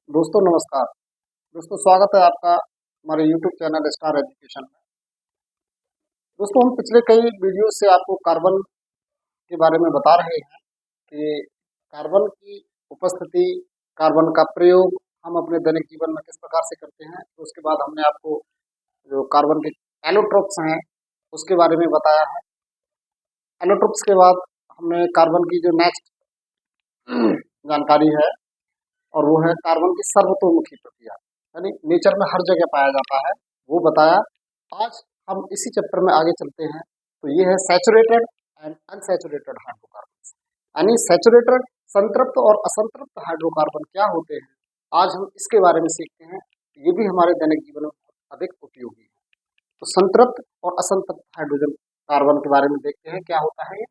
दोस्तों नमस्कार। दोस्तों स्वागत है आपका हमारे यूट्यूब चैनल स्टार एजुकेशन में। दोस्तों हम पिछले कई वीडियो से आपको कार्बन के बारे में बता रहे हैं कि कार्बन की उपस्थिति, कार्बन का प्रयोग हम अपने दैनिक जीवन में किस प्रकार से करते हैं। तो उसके बाद हमने आपको जो कार्बन के एलोट्रोप्स हैं उसके बारे में बताया है। एलोट्रोप्स के बाद हमने कार्बन की जो नेक्स्ट जानकारी है और वो है कार्बन की सर्वतोमुखी प्रक्रिया, यानी नेचर में हर जगह पाया जाता है, वो बताया। आज हम इसी चैप्टर में आगे चलते हैं। तो ये है सैचुरेटेड एंड अनसैचुरेटेड हाइड्रोकार्बन, यानी सैचुरेटेड संतृप्त और असंतृप्त हाइड्रोकार्बन क्या होते हैं। आज हम इसके बारे में सीखते हैं। ये भी हमारे दैनिक जीवन में बहुत अधिक उपयोगी है। तो संतृप्त और असंतृप्त हाइड्रोजन कार्बन के बारे में देखते हैं क्या होता है ये।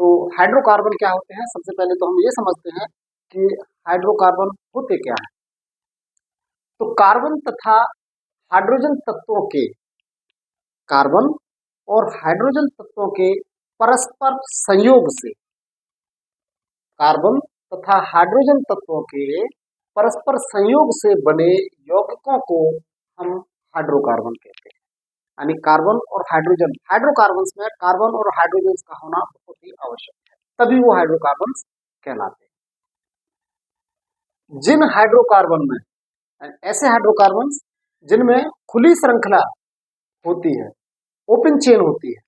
तो हाइड्रोकार्बन क्या होते हैं, सबसे पहले तो हम ये समझते हैं कि हाइड्रोकार्बन होते क्या है। तो कार्बन तथा हाइड्रोजन तत्वों के, कार्बन और हाइड्रोजन तत्वों के परस्पर संयोग से, कार्बन तथा हाइड्रोजन तत्वों के परस्पर संयोग से बने यौगिकों को हम हाइड्रोकार्बन कहते हैं। यानी कार्बन और हाइड्रोजन, हाइड्रोकार्बन्स में कार्बन और हाइड्रोजन का होना बहुत ही आवश्यक है, तभी वो हाइड्रोकार्बन्स कहलाते हैं। जिन हाइड्रोकार्बन में, ऐसे हाइड्रोकार्बन जिनमें खुली श्रृंखला होती है, ओपन चेन होती है,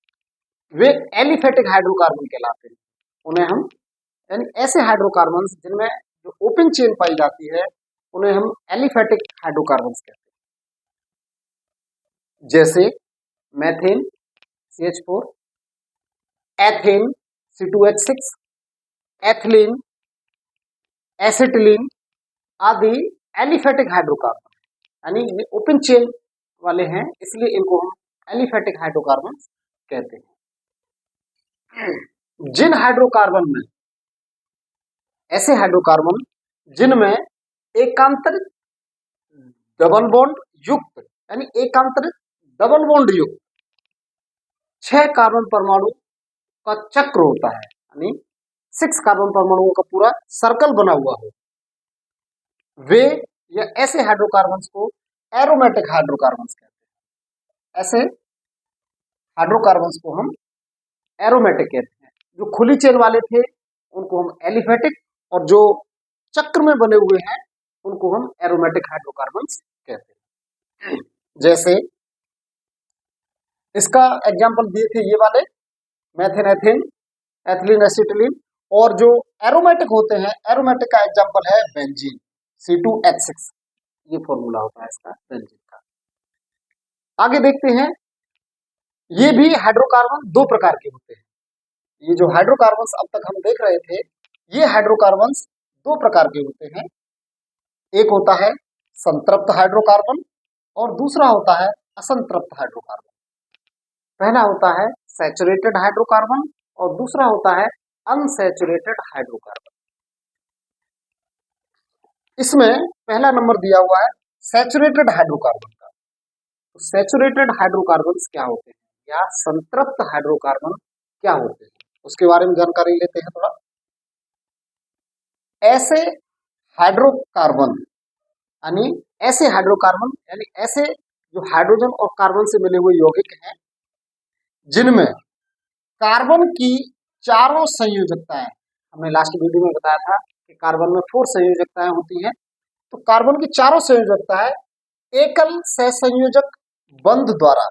वे एलिफेटिक हाइड्रोकार्बन कहलाते हैं। उन्हें हम, यानी ऐसे हाइड्रोकार्बन जिनमें जो ओपन चेन पाई जाती है उन्हें हम एलिफेटिक हाइड्रोकार्बन कहते हैं। जैसे methane CH4, ethane C2H6, ethylene, acetylene आदि एलिफेटिक हाइड्रोकार्बन, यानी ये ओपन चेन वाले हैं, इसलिए इनको हम एलिफेटिक हाइड्रोकार्बन कहते हैं। जिन हाइड्रोकार्बन में, ऐसे हाइड्रोकार्बन जिनमें एकांतरित डबल बॉन्ड युक्त, यानी एकांतरित डबल बॉन्ड युक्त 6 कार्बन परमाणु का चक्र होता है, यानी 6 कार्बन परमाणुओं का पूरा सर्कल बना हुआ हो, वे या ऐसे हाइड्रोकार्बन्स को एरोमेटिक हाइड्रोकार्बन्स कहते हैं। ऐसे हाइड्रोकार्बन्स को हम एरोमेटिक कहते हैं। जो खुली चेन वाले थे उनको हम एलिफेटिक, और जो चक्र में बने हुए हैं उनको हम एरोमेटिक हाइड्रोकार्बन्स कहते हैं। जैसे इसका एग्जांपल दिए थे ये वाले, मैथेन, एथेन, एथिलीन, एसिटिलीन। और जो एरोमेटिक होते हैं, एरोमेटिक का एग्जांपल है बेंजीन C2H6। ये फॉर्मूला होता है इसका बेंजीन का। आगे देखते हैं, ये भी हाइड्रोकार्बन दो प्रकार के होते हैं। ये जो हाइड्रोकार्बन्स अब तक हम देख रहे थे, ये हाइड्रोकार्बन्स दो प्रकार के होते हैं। एक होता है संतृप्त हाइड्रोकार्बन और दूसरा होता है असंतृप्त हाइड्रोकार्बन। पहला होता है सैचुरेटेड हाइड्रोकार्बन और दूसरा होता है अनसैचुरेटेड हाइड्रोकार्बन। इसमें पहला नंबर दिया हुआ है सैचुरेटेड हाइड्रोकार्बन का। तो सैचुरेटेड हाइड्रोकार्बन क्या होते हैं या संतृप्त हाइड्रोकार्बन क्या होते हैं, उसके बारे में जानकारी लेते हैं थोड़ा। ऐसे हाइड्रोकार्बन, यानी ऐसे हाइड्रोकार्बन, यानी ऐसे जो हाइड्रोजन और कार्बन से मिले हुए यौगिक हैं जिनमें कार्बन की चारों संयोजकताएं, हमने लास्ट वीडियो में बताया था कि कार्बन में 4 संयोजकताएं होती हैं। तो कार्बन की चारों संयोजकताएं एकल सहसंयोजक बंध द्वारा,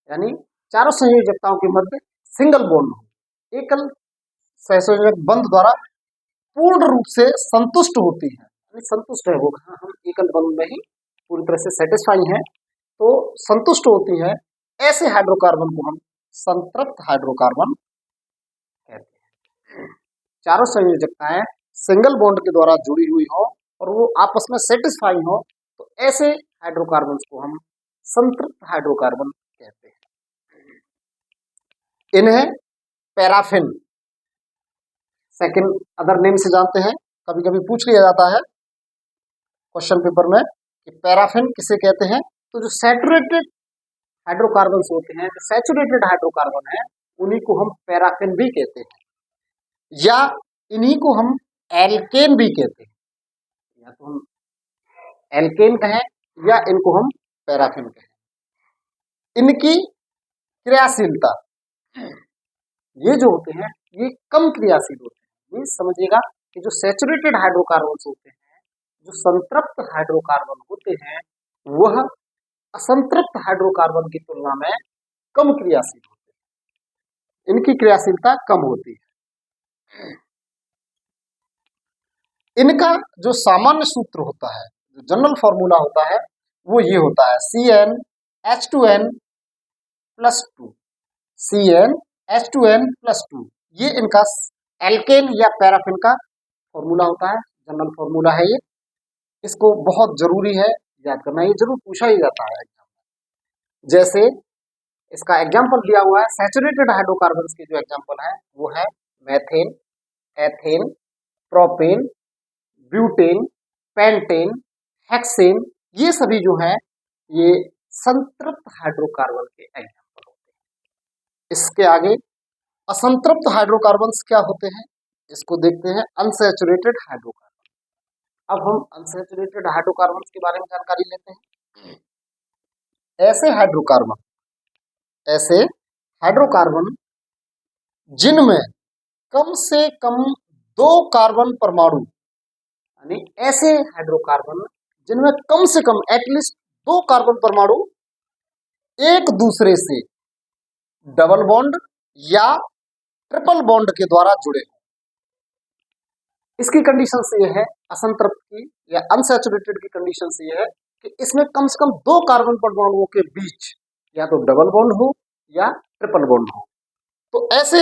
यानी चारों संयोजकताओं के मध्य सिंगल बॉन्ड हो, एकल सहसंयोजक बंध द्वारा पूर्ण रूप से संतुष्ट होती है, यानी संतुष्ट है वो, हम एकल बंध में ही पूरी तरह से सेटिस्फाई हैं, तो संतुष्ट होती है। ऐसे हाइड्रोकार्बन को हम संतृप्त हाइड्रोकार्बन कहते हैं। चारों संयोजकताएं सिंगल बॉन्ड के द्वारा जुड़ी हुई हो और वो आपस में सेटिस्फाई हो, तो ऐसे हाइड्रोकार्बन को हम संतृप्त हाइड्रोकार्बन कहते हैं। इन्हें पैराफिन, सेकंड अदर नेम से जानते हैं, कभी कभी पूछ लिया जाता है क्वेश्चन पेपर में कि पैराफिन किसे कहते हैं। तो जो सैचुरेटेड हाइड्रोकार्बन होते हैं, जो सैचुरेटेड हाइड्रोकार्बन है, उन्हीं को हम पैराफिन भी कहते हैं, या इन्हीं को हम एल्केन भी कहते हैं। या तो हम एल्केन कहें या इनको हम पैराफिन कहें। इनकी क्रियाशीलता, ये जो होते हैं ये कम क्रियाशील होते हैं। ये समझिएगा कि जो सैचुरेटेड हाइड्रोकार्बन होते हैं, जो संतृप्त हाइड्रोकार्बन होते हैं, वह असंतृप्त हाइड्रोकार्बन की तुलना में कम क्रियाशील होते हैं। इनकी क्रियाशीलता कम होती है। इनका जो सामान्य सूत्र होता है, जो जनरल फॉर्मूला होता है, वो ये होता है CnH2n+2, CnH2n+2। ये इनका एल्केन या पैराफिन का फॉर्मूला होता है, जनरल फॉर्मूला है ये। इसको बहुत जरूरी है याद करना, ये जरूर पूछा ही जाता है एग्जाम में। जैसे इसका एग्जाम्पल दिया हुआ है, सैचुरेटेड हाइड्रोकार्बन के जो एग्जाम्पल है वो है methane, ethane, propane, butane, pentane, hexane. ये सभी जो है ये संतृप्त हाइड्रोकार्बन के एग्जाम्पल होते हैं। इसके आगे असंतृप्त हाइड्रोकार्बन्स क्या होते हैं, इसको देखते हैं। Unsaturated hydrocarbon. अब हम अनसैचुरेटेड हाइड्रोकार्बन्स के बारे में जानकारी लेते हैं। ऐसे हाइड्रोकार्बन जिनमें कम से कम 2 कार्बन परमाणु, यानी ऐसे हाइड्रोकार्बन जिनमें कम से कम एटलीस्ट 2 कार्बन परमाणु एक दूसरे से डबल बॉन्ड या ट्रिपल बॉन्ड के द्वारा जुड़े हो। इसकी कंडीशन से यह है, असंतृप्त की या अनसैचुरेटेड की कंडीशन से यह है कि इसमें कम से कम 2 कार्बन परमाणुओं के बीच या तो डबल बॉन्ड हो या ट्रिपल बॉन्ड हो। तो ऐसे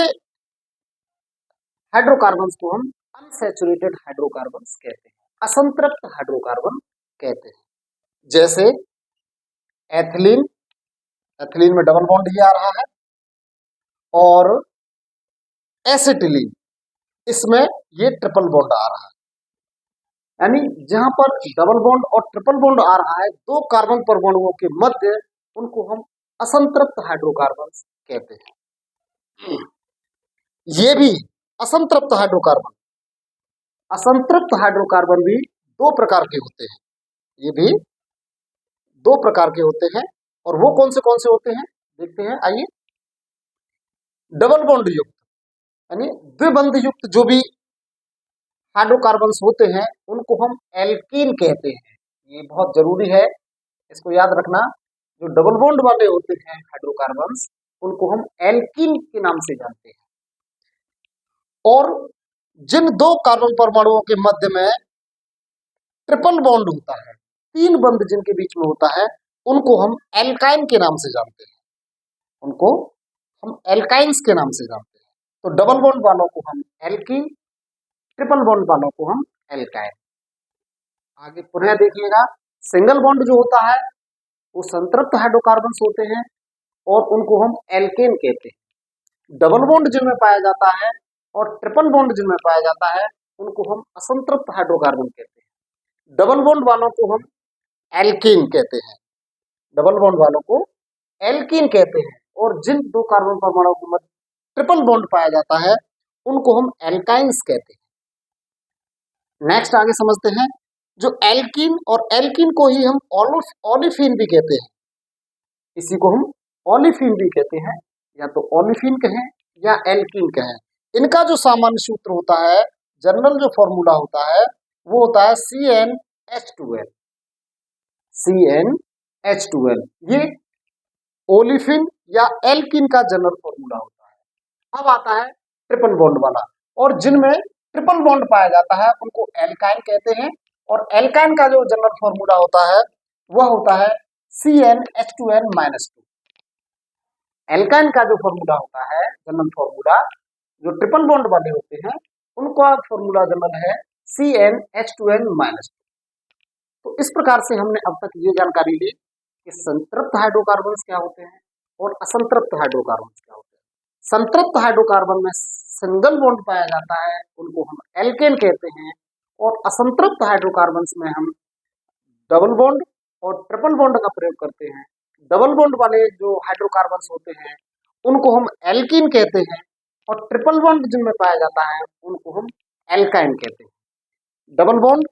हाइड्रोकार्बन्स को हम अनसैचुरेटेड हाइड्रोकार्बन्स कहते हैं, असंतृप्त हाइड्रोकार्बन कहते हैं। जैसे एथिलीन, एथिलीन में डबल बॉन्ड ही आ रहा है, और एसिटिलीन, इसमें ये ट्रिपल बॉन्ड आ रहा है। यानी जहां पर डबल बॉन्ड और ट्रिपल बॉन्ड आ रहा है 2 कार्बन परमाणुओं के मध्य, उनको हम असंतृप्त हाइड्रोकार्बन कहते हैं। ये भी असंतृप्त हाइड्रोकार्बन भी 2 प्रकार के होते हैं। ये भी 2 प्रकार के होते हैं, और वो कौन से होते हैं देखते हैं, आइए। डबल बॉन्ड युक्त, यानी द्विबंध युक्त जो भी हाइड्रोकार्बन्स होते हैं उनको हम एल्कीन कहते हैं। ये बहुत जरूरी है, इसको याद रखना। जो डबल बॉन्ड वाले होते हैं हाइड्रोकार्बन्स, उनको हम एल्कीन के नाम से जानते हैं। और जिन 2 कार्बन परमाणुओं के मध्य में ट्रिपल बॉन्ड होता है, 3 बंध जिनके बीच में होता है, उनको हम एल्काइन के नाम से जानते हैं। उनको हम एल्काइंस के नाम से जानते हैं। तो डबल बॉन्ड वालों को हम एल्कीन, ट्रिपल बॉन्ड वालों को हम एल्काइन। आगे पुनः देखिएगा, सिंगल बॉन्ड जो होता है वो संतृप्त हाइड्रोकार्बन्स होते हैं और उनको हम एल्केन कहते हैं। डबल बॉन्ड जिनमें पाया जाता है और ट्रिपल बॉन्ड जिनमें पाया जाता है, उनको हम असंतृप्त हाइड्रोकार्बन कहते हैं। डबल बॉन्ड वालों को हम एल्कीन कहते हैं, डबल बॉन्ड वालों को एल्कीन कहते हैं। और जिन 2 कार्बन परमाणुओं के मध्य ट्रिपल बॉन्ड पाया जाता है, उनको हम एल्काइंस कहते हैं। नेक्स्ट आगे समझते हैं, जो एल्कीन, और एल्कीन को ही हम ओलिफिन भी कहते हैं। इसी को हम ओलिफिन भी कहते हैं, या तो ओलिफिन कहें या एल्कीन कहें। इनका जो सामान्य सूत्र होता है, जनरल जो फॉर्मूला होता है, वो होता है CnH2n। CnH2n ये ओलिफिन या एल्कीन का जनरल फॉर्मूला होता है। अब आता है ट्रिपल बॉन्ड वाला, और जिनमें ट्रिपल बॉन्ड पाया जाता है उनको एल्काइन कहते हैं। और एल्काइन का जो जनरल फॉर्मूला होता है वह होता है CnH2n-2। एल्काइन का जो फॉर्मूला होता है, जनरल फॉर्मूला, जो ट्रिपल बॉन्ड वाले होते हैं उनका फॉर्मूला जनरल है CnH2n-2। तो इस प्रकार से हमने अब तक ये जानकारी ली कि संतृप्त हाइड्रोकार्बन्स क्या होते हैं और असंतृप्त हाइड्रोकार्बन्स क्या होते हैं। संतृप्त हाइड्रोकार्बन में सिंगल बॉन्ड पाया जाता है, उनको हम एल्केन कहते हैं। और असंतृप्त हाइड्रोकार्बन्स में हम डबल बॉन्ड और ट्रिपल बॉन्ड का प्रयोग करते हैं। डबल बॉन्ड वाले जो हाइड्रोकार्बन्स होते हैं उनको हम एल्कीन कहते हैं, और ट्रिपल बॉन्ड जिनमें पाया जाता है उनको हम एल्काइन कहते हैं। डबल बॉन्ड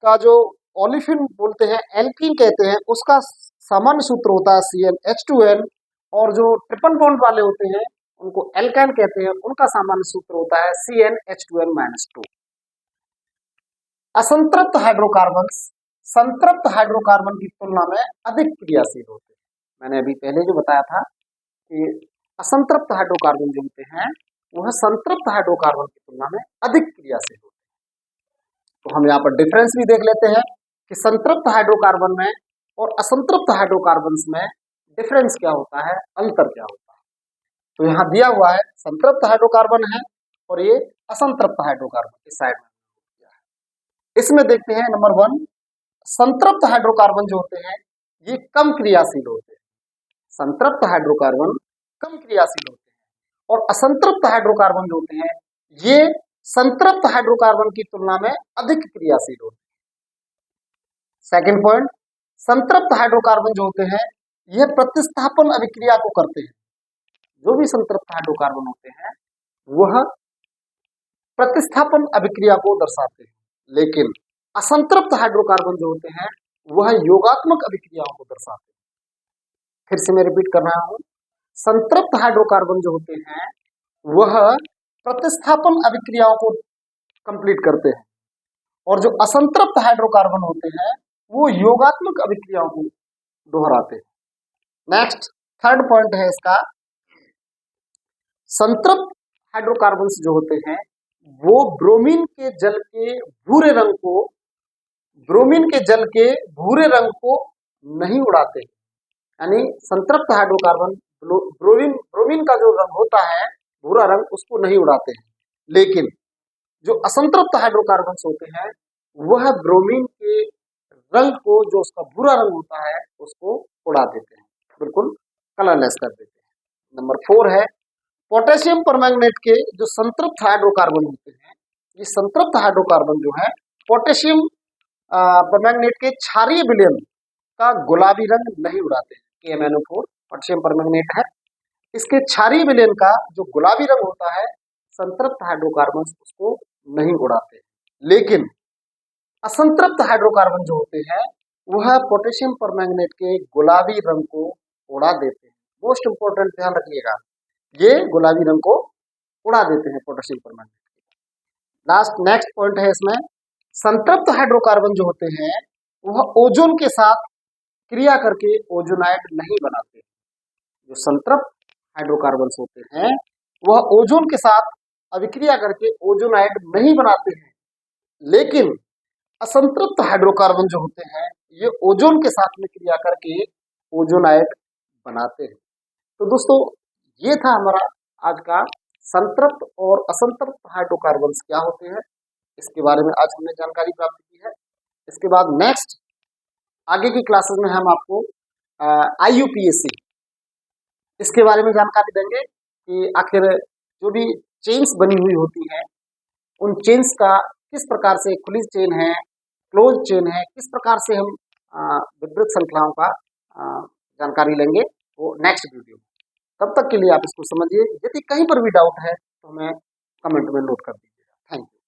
का जो ओलिफिन बोलते हैं, एल्कीन कहते हैं, उसका सामान्य सूत्र होता है CnH2n, और जो ट्रिपल बॉन्ड वाले होते हैं उनको एल्केन कहते हैं, उनका सामान्य सूत्र होता है CnH2n-2। असंतृप्त हाइड्रोकार्बन संतृप्त हाइड्रोकार्बन की तुलना में अधिक क्रियाशील होते हैं। मैंने अभी पहले जो बताया था कि असंतृप्त हाइड्रोकार्बन जो होते हैं वह संतृप्त हाइड्रोकार्बन की तुलना में अधिक क्रियाशील होते हैं। तो हम यहाँ पर डिफरेंस भी देख लेते हैं कि संतृप्त हाइड्रोकार्बन में और असंतृप्त हाइड्रोकार्बन में डिफरेंस क्या होता है, अंतर क्या होता है। तो यहाँ दिया हुआ है संतृप्त हाइड्रोकार्बन है और ये असंतृप्त हाइड्रोकार्बन इस साइड में। इसमें देखते हैं नंबर 1, संतृप्त हाइड्रोकार्बन जो होते हैं ये कम क्रियाशील होते हैं। संतृप्त हाइड्रोकार्बन कम क्रियाशील होते हैं और असंतृप्त हाइड्रोकार्बन जो होते हैं ये संतृप्त हाइड्रोकार्बन की तुलना में अधिक क्रियाशील होते हैं। सेकंड पॉइंट, संतृप्त हाइड्रोकार्बन जो होते हैं यह प्रतिस्थापन अभिक्रिया को करते हैं। जो भी संतृप्त हाइड्रोकार्बन होते हैं वह प्रतिस्थापन अभिक्रिया को दर्शाते हैं, लेकिन असंतृप्त हाइड्रोकार्बन जो होते हैं वह योगात्मक अभिक्रियाओं को दर्शाते हैं। फिर से मैं रिपीट कर रहा हूं, संतृप्त हाइड्रोकार्बन जो होते हैं वह प्रतिस्थापन अभिक्रियाओं को कंप्लीट करते हैं और जो असंतृप्त हाइड्रोकार्बन होते हैं वो योगात्मक अभिक्रियाओं को दोहराते हैं। नेक्स्ट थर्ड पॉइंट है इसका, संतृप्त हाइड्रोकार्बन जो होते हैं वो ब्रोमीन के जल के भूरे रंग को नहीं उड़ाते। यानी संतृप्त हाइड्रोकार्बन ब्रोमीन का जो रंग होता है भूरा रंग, उसको नहीं उड़ाते हैं, लेकिन जो असंतृप्त हाइड्रोकार्बन होते हैं वह ब्रोमीन के रंग को, जो उसका भूरा रंग होता है, उसको उड़ा देते हैं, बिल्कुल कलरलेस कर देते हैं। नंबर 4 है पोटेशियम परमैंगनेट के जो संतृप्त हाइड्रोकार्बन होते हैं, ये संतृप्त हाइड्रोकार्बन जो है पोटेशियम परमैंगनेट के क्षारीय विलयन का गुलाबी रंग नहीं उड़ाते हैं। KMnO4 पोटेशियम परमैंगनेट है, इसके क्षारीय विलयन का जो गुलाबी रंग होता है संतृप्त हाइड्रोकार्बन उसको नहीं उड़ाते, लेकिन असंतृप्त हाइड्रोकार्बन जो होते हैं वह पोटेशियम परमैंगनेट के गुलाबी रंग को उड़ा देते हैं। मोस्ट इंपोर्टेंट ध्यान रखिएगा, ये गुलाबी रंग को उड़ा देते हैं पोटेशियम परमैंगनेट। नेक्स्ट पॉइंट है इसमें, संतृप्त हाइड्रोकार्बन जो होते हैं वह ओजोन के साथ क्रिया करके ओजोनाइड नहीं बनाते। जो संतृप्त हाइड्रोकार्बन होते हैं वह ओजोन के साथ अभिक्रिया करके ओजोनाइड नहीं बनाते हैं, लेकिन असंतृप्त हाइड्रोकार्बन जो होते हैं ये ओजोन के साथ में क्रिया करके ओजोनाइड बनाते हैं। तो दोस्तों ये था हमारा आज का संतृप्त और असंतृप्त हाइड्रोकार्बन क्या होते हैं, इसके बारे में आज हमने जानकारी प्राप्त की है। इसके बाद नेक्स्ट आगे की क्लासेस में हम आपको IUPAC इसके बारे में जानकारी देंगे कि आखिर जो भी चेन्स बनी हुई होती हैं उन चेन्स का किस प्रकार से, खुली चेन है, क्लोज चेन है, किस प्रकार से हम विद्युत श्रृंखलाओं का जानकारी लेंगे वो नेक्स्ट वीडियो में। तब तक के लिए आप इसको समझिए, यदि कहीं पर भी डाउट है तो हमें कमेंट में नोट कर दीजिएगा। Thank you.